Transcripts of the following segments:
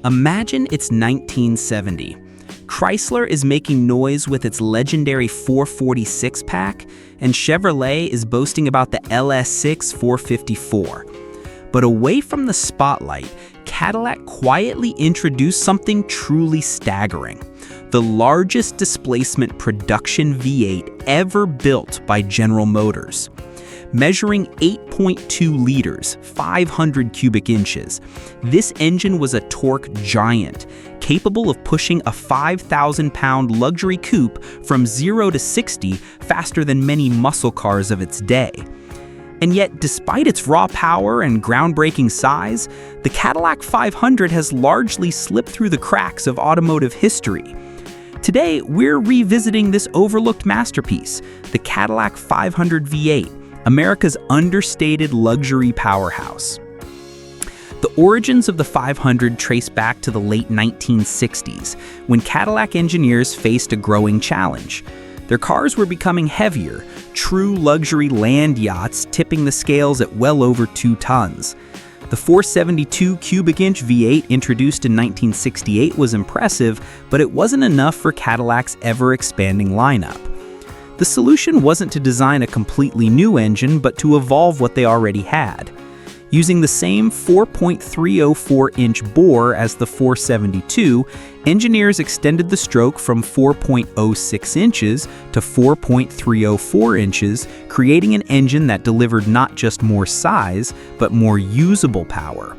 Imagine it's 1970. Chrysler is making noise with its legendary 446 pack, and Chevrolet is boasting about the LS6 454. But away from the spotlight, Cadillac quietly introduced something truly staggering: the largest displacement production V8 ever built by General Motors. Measuring 8.2 liters, 500 cubic inches, this engine was a torque giant, capable of pushing a 5,000-pound luxury coupe from 0 to 60 faster than many muscle cars of its day. And yet, despite its raw power and groundbreaking size, the Cadillac 500 has largely slipped through the cracks of automotive history. Today, we're revisiting this overlooked masterpiece, the Cadillac 500 V8, America's understated luxury powerhouse. The origins of the 500 trace back to the late 1960s, when Cadillac engineers faced a growing challenge. Their cars were becoming heavier, true luxury land yachts tipping the scales at well over 2 tons. The 472 cubic inch V8 introduced in 1968 was impressive, but it wasn't enough for Cadillac's ever-expanding lineup. The solution wasn't to design a completely new engine, but to evolve what they already had. Using the same 4.304-inch bore as the 472, engineers extended the stroke from 4.06 inches to 4.304 inches, creating an engine that delivered not just more size, but more usable power.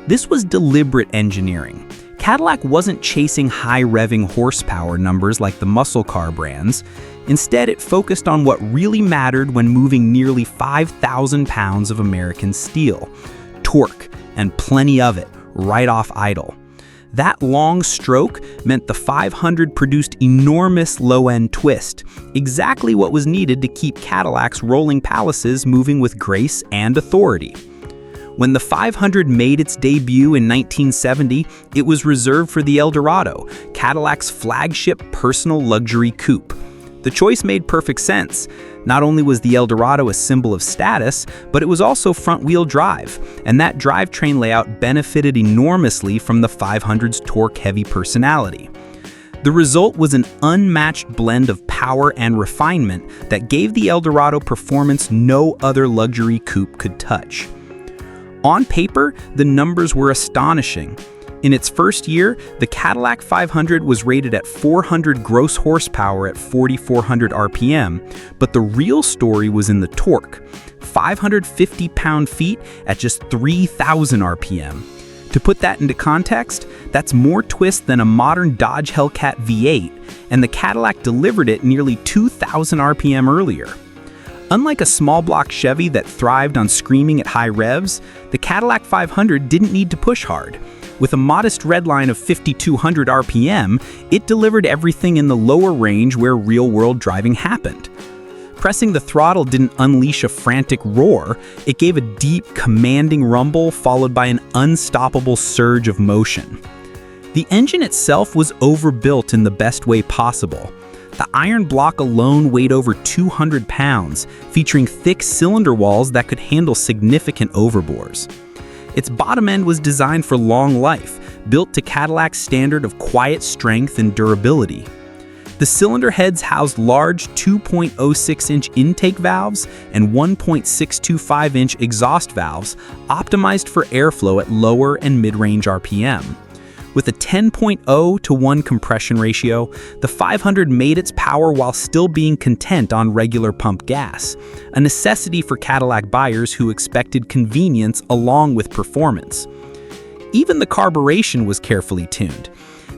This was deliberate engineering. Cadillac wasn't chasing high-revving horsepower numbers like the muscle car brands. Instead, it focused on what really mattered when moving nearly 5,000 pounds of American steel: torque, and plenty of it, right off idle. That long stroke meant the 500 produced enormous low-end twist, exactly what was needed to keep Cadillac's rolling palaces moving with grace and authority. When the 500 made its debut in 1970, it was reserved for the Eldorado, Cadillac's flagship personal luxury coupe. The choice made perfect sense. Not only was the Eldorado a symbol of status, but it was also front-wheel drive, and that drivetrain layout benefited enormously from the 500's torque-heavy personality. The result was an unmatched blend of power and refinement that gave the Eldorado performance no other luxury coupe could touch. On paper, the numbers were astonishing. In its first year, the Cadillac 500 was rated at 400 gross horsepower at 4,400 RPM, but the real story was in the torque: 550 pound-feet at just 3,000 RPM. To put that into context, that's more twist than a modern Dodge Hellcat V8, and the Cadillac delivered it nearly 2,000 RPM earlier. Unlike a small-block Chevy that thrived on screaming at high revs, the Cadillac 500 didn't need to push hard. With a modest redline of 5,200 RPM, it delivered everything in the lower range where real-world driving happened. Pressing the throttle didn't unleash a frantic roar, it gave a deep, commanding rumble followed by an unstoppable surge of motion. The engine itself was overbuilt in the best way possible. The iron block alone weighed over 200 pounds, featuring thick cylinder walls that could handle significant overbores. Its bottom end was designed for long life, built to Cadillac's standard of quiet strength and durability. The cylinder heads housed large 2.06-inch intake valves and 1.625-inch exhaust valves, optimized for airflow at lower and mid-range RPM. With a 10.0 to 1 compression ratio, the 500 made its power while still being content on regular pump gas, a necessity for Cadillac buyers who expected convenience along with performance. Even the carburation was carefully tuned.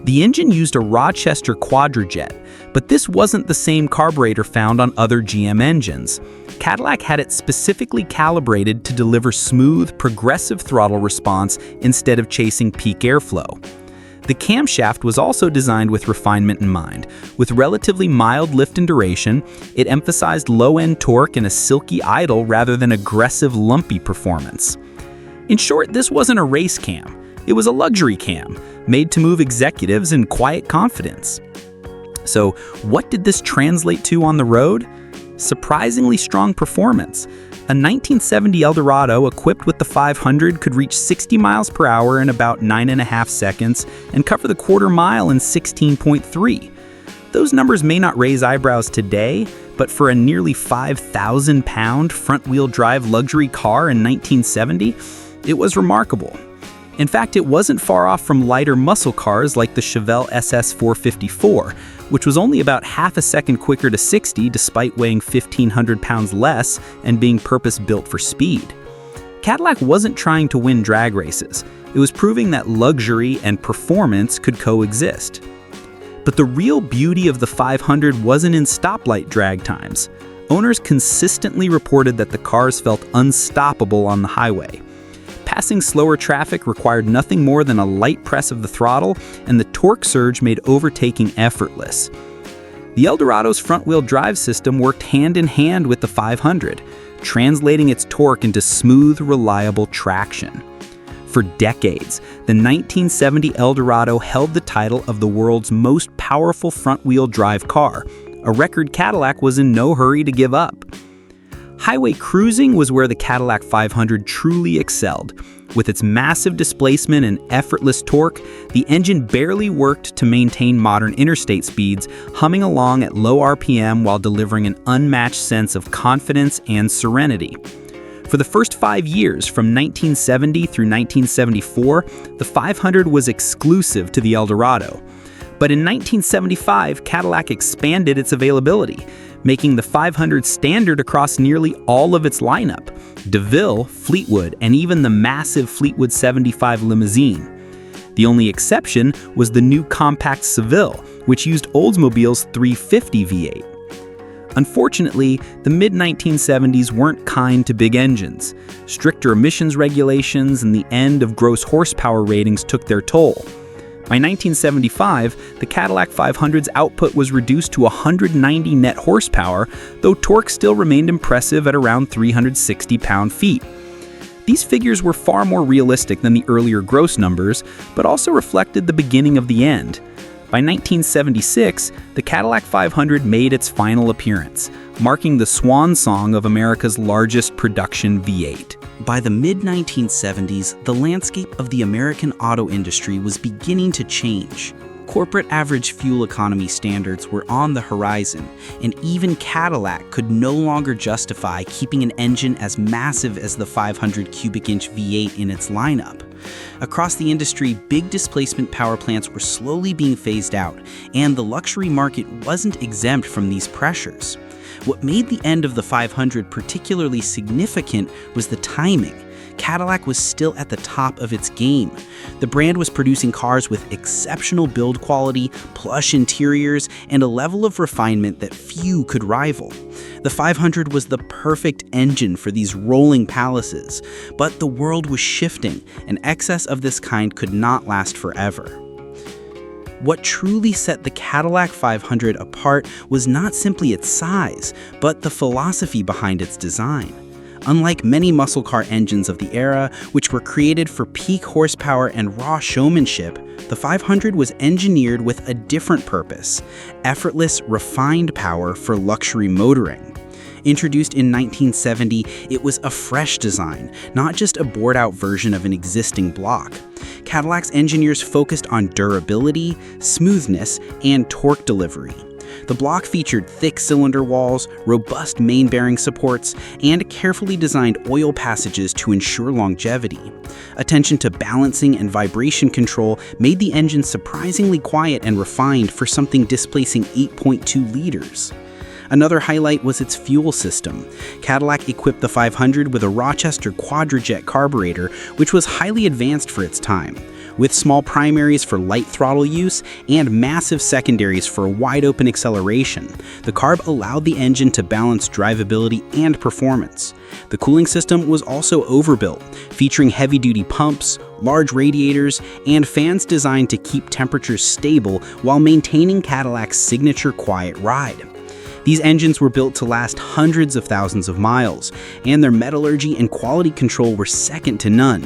The engine used a Rochester Quadrajet, but this wasn't the same carburetor found on other GM engines. Cadillac had it specifically calibrated to deliver smooth, progressive throttle response instead of chasing peak airflow. The camshaft was also designed with refinement in mind. With relatively mild lift and duration, it emphasized low-end torque and a silky idle rather than aggressive, lumpy performance. In short, this wasn't a race cam. It was a luxury cam, made to move executives in quiet confidence. So, what did this translate to on the road? Surprisingly strong performance. A 1970 Eldorado equipped with the 500 could reach 60 miles per hour in about 9.5 seconds and cover the quarter mile in 16.3. Those numbers may not raise eyebrows today, but for a nearly 5,000-pound front-wheel drive luxury car in 1970, it was remarkable. In fact, it wasn't far off from lighter muscle cars like the Chevelle SS 454, which was only about half a second quicker to 60 despite weighing 1,500 pounds less and being purpose-built for speed. Cadillac wasn't trying to win drag races. It was proving that luxury and performance could coexist. But the real beauty of the 500 wasn't in stoplight drag times. Owners consistently reported that the cars felt unstoppable on the highway. Passing slower traffic required nothing more than a light press of the throttle, and the torque surge made overtaking effortless. The Eldorado's front-wheel drive system worked hand-in-hand with the 500, translating its torque into smooth, reliable traction. For decades, the 1970 Eldorado held the title of the world's most powerful front-wheel drive car, a record Cadillac was in no hurry to give up. Highway cruising was where the Cadillac 500 truly excelled. With its massive displacement and effortless torque, the engine barely worked to maintain modern interstate speeds, humming along at low RPM while delivering an unmatched sense of confidence and serenity. For the first 5 years, from 1970 through 1974, the 500 was exclusive to the Eldorado. But in 1975, Cadillac expanded its availability, making the 500 standard across nearly all of its lineup: DeVille, Fleetwood, and even the massive Fleetwood 75 limousine. The only exception was the new compact Seville, which used Oldsmobile's 350 V8. Unfortunately, the mid-1970s weren't kind to big engines. Stricter emissions regulations and the end of gross horsepower ratings took their toll. By 1975, the Cadillac 500's output was reduced to 190 net horsepower, though torque still remained impressive at around 360 pound-feet. These figures were far more realistic than the earlier gross numbers, but also reflected the beginning of the end. By 1976, the Cadillac 500 made its final appearance, marking the swan song of America's largest production V8. By the mid-1970s, the landscape of the American auto industry was beginning to change. Corporate average fuel economy standards were on the horizon, and even Cadillac could no longer justify keeping an engine as massive as the 500 cubic inch V8 in its lineup. Across the industry, big displacement power plants were slowly being phased out, and the luxury market wasn't exempt from these pressures. What made the end of the 500 particularly significant was the timing. Cadillac was still at the top of its game. The brand was producing cars with exceptional build quality, plush interiors, and a level of refinement that few could rival. The 500 was the perfect engine for these rolling palaces, but the world was shifting, and excess of this kind could not last forever. What truly set the Cadillac 500 apart was not simply its size, but the philosophy behind its design. Unlike many muscle car engines of the era, which were created for peak horsepower and raw showmanship, the 500 was engineered with a different purpose: effortless, refined power for luxury motoring. Introduced in 1970, it was a fresh design, not just a bored-out version of an existing block. Cadillac's engineers focused on durability, smoothness, and torque delivery. The block featured thick cylinder walls, robust main bearing supports, and carefully designed oil passages to ensure longevity. Attention to balancing and vibration control made the engine surprisingly quiet and refined for something displacing 8.2 liters. Another highlight was its fuel system. Cadillac equipped the 500 with a Rochester quadrajet carburetor, which was highly advanced for its time. With small primaries for light throttle use and massive secondaries for wide-open acceleration, the carb allowed the engine to balance drivability and performance. The cooling system was also overbuilt, featuring heavy-duty pumps, large radiators, and fans designed to keep temperatures stable while maintaining Cadillac's signature quiet ride. These engines were built to last hundreds of thousands of miles, and their metallurgy and quality control were second to none.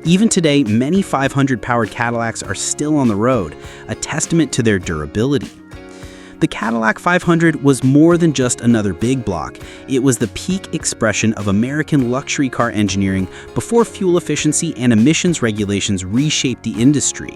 Even today, many 500-powered Cadillacs are still on the road, a testament to their durability. The Cadillac 500 was more than just another big block. It was the peak expression of American luxury car engineering before fuel efficiency and emissions regulations reshaped the industry.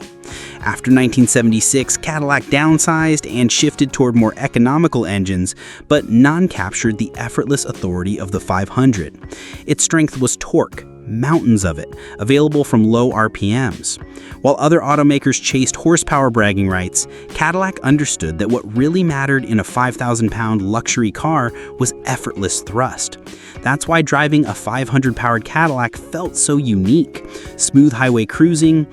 After 1976, Cadillac downsized and shifted toward more economical engines, but none captured the effortless authority of the 500. Its strength was torque, mountains of it, available from low RPMs. While other automakers chased horsepower bragging rights, Cadillac understood that what really mattered in a 5,000-pound luxury car was effortless thrust. That's why driving a 500-powered Cadillac felt so unique. Smooth highway cruising,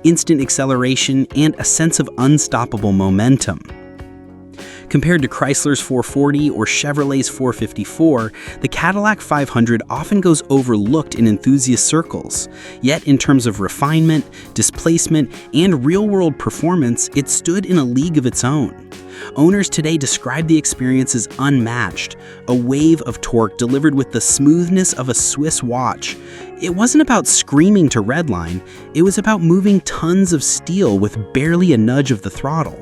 instant acceleration, and a sense of unstoppable momentum. Compared to Chrysler's 440 or Chevrolet's 454, the Cadillac 500 often goes overlooked in enthusiast circles. Yet in terms of refinement, displacement, and real-world performance, it stood in a league of its own. Owners today describe the experience as unmatched, a wave of torque delivered with the smoothness of a Swiss watch. It wasn't about screaming to redline, it was about moving tons of steel with barely a nudge of the throttle.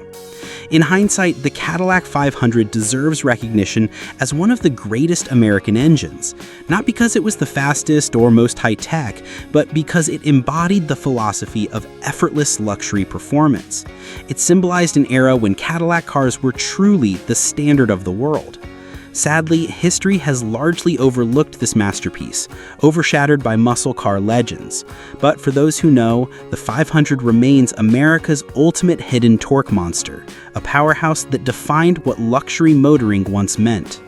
In hindsight, the Cadillac 500 deserves recognition as one of the greatest American engines, not because it was the fastest or most high-tech, but because it embodied the philosophy of effortless luxury performance. It symbolized an era when Cadillac cars were truly the standard of the world. Sadly, history has largely overlooked this masterpiece, overshadowed by muscle car legends. But for those who know, the 500 remains America's ultimate hidden torque monster, a powerhouse that defined what luxury motoring once meant.